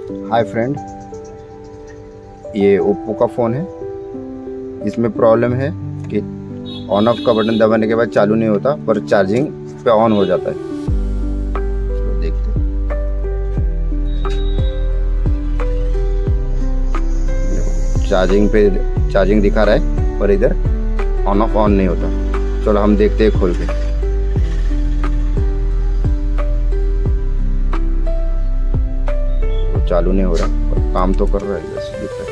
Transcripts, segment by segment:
Hi friend, ये Oppo का phone है। इसमें प्रॉब्लम है कि ऑन ऑफ का बटन दबाने के बाद चालू नहीं होता, पर चार्जिंग पे ऑन हो जाता है। तो देखते हैं, चार्जिंग दिखा रहा है, पर इधर ऑन ऑफ ऑन नहीं होता। चलो हम देखते हैं खोल के। चालू नहीं हो रहा, पर काम तो कर रहा है। जैसे दिख रहा है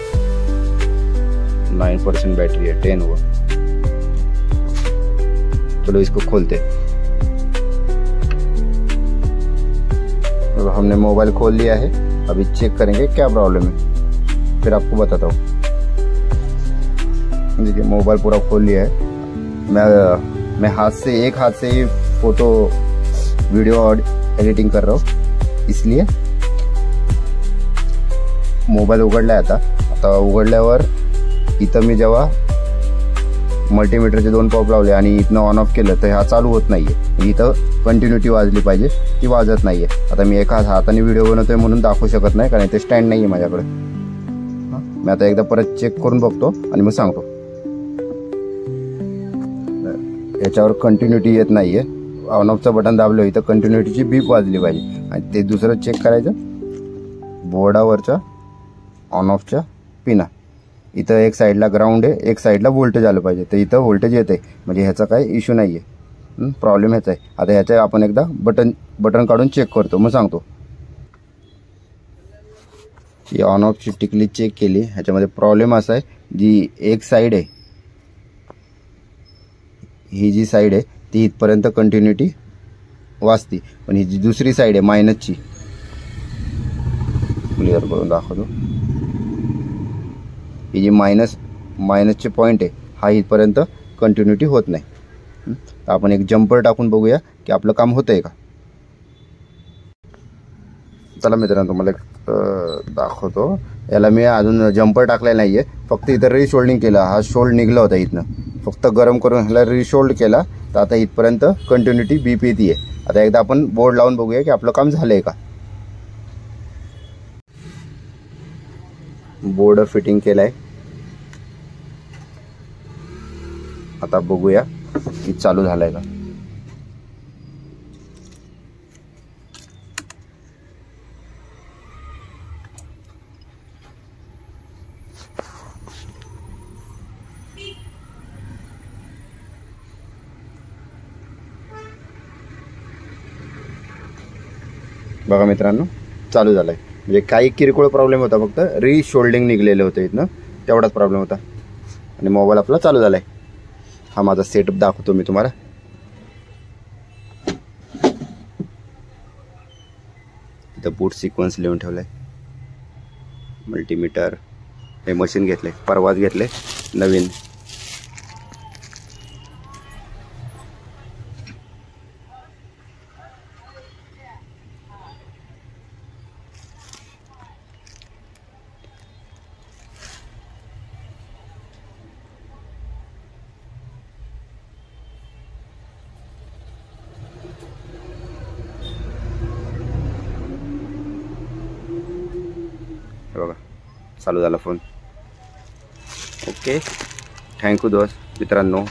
9% बैटरी है, 10 हुआ। चलो इसको खोलते। तो हमने मोबाइल खोल लिया है, अभी चेक करेंगे क्या प्रॉब्लम है, फिर आपको बताता हूँ। देखिए मोबाइल पूरा खोल लिया है। मैं एक हाथ से ही फोटो वीडियो और एडिटिंग कर रहा हूँ, इसलिए मोबाईल उघडला आहे। आता उघडल्यावर इथं मी जेव्हा मल्टीमीटरचे 2 पॉप लावले आणि इथनं ऑन ऑफ केलं तर हा चालू होत नाहीये। इथं कंटिन्युटी वाजली पाहिजे, ती वाजत नाहीये। आता मी एका हाताने व्हिडिओ बनवतोय म्हणून दाखवू शकत नाही, कारण इथे स्टँड नाहीये माझ्याकडे। मी आता एकदा परत चेक करून बघतो आणि मग सांगतो। याच्यावर कंटिन्युटी येत नाहीये। ऑन ऑफचं बटन दाबलं, इथं कंटिन्युटीची बीप वाजली पाहिजे। आणि ते दुसरं चेक करायचं, बोर्डावरच्या ऑन ऑफच्या पिना इथं एक साईडला ग्राउंड आहे, एक साईडला व्होल्टेज आलं पाहिजे। तर इथं व्होल्टेज येते, म्हणजे ह्याचा काही इश्यू नाहीये, प्रॉब्लेम ह्याचा आहे। आता ह्याच्या आपण एकदा बटन काढून चेक करतो, मग सांगतो। ही ऑन ऑफची टिकली चेक केली। ह्याच्यामध्ये प्रॉब्लेम असा आहे, जी एक साईड आहे, ही जी साईड आहे ती इथपर्यंत कंटिन्युटी वाजती, पण ही जी दुसरी साईड आहे मायनसची, क्लिअर करून दाखवतो। ही जी मायनसचे पॉईंट आहे, हा इथपर्यंत कंटिन्युटी होत नाही। तर आपण एक जम्पर टाकून बघूया की आपलं काम होतंय का। चला मित्रांनो, तुम्हाला दाखवतो। याला मी अजून जम्पर टाकलेला नाहीये, फक्त इथं रिशोल्डिंग केलं। हा शोल्ड निघला होता इथनं, फक्त गरम करून ह्याला रिशोल्ड केला, तर आता इथपर्यंत कंटिन्युटी बीप येते। आता एकदा आपण बोर्ड लावून बघूया की आपलं काम झालंय का। बोर्ड फिटिंग केलाय, आता बघूया की चालू झालाय का। बघा मित्रांनो, चालू झालाय। म्हणजे काही किरकोळ प्रॉब्लेम होता, फक्त रिशोल्डिंग निघलेले होते इथनं, तेवढाच प्रॉब्लेम होता आणि मोबाईल आपला चालू झालाय। हा माझा सेटअप दाखवतो मी तुम्हाला। इथं बूट सिक्वेन्स लिहून ठेवलाय, मल्टीमीटर, हे मशीन घेतले, परवाच घेतले नवीन। बघा चालू झाला फोन। ओके, थँक्यू दोस्त मित्रांनो।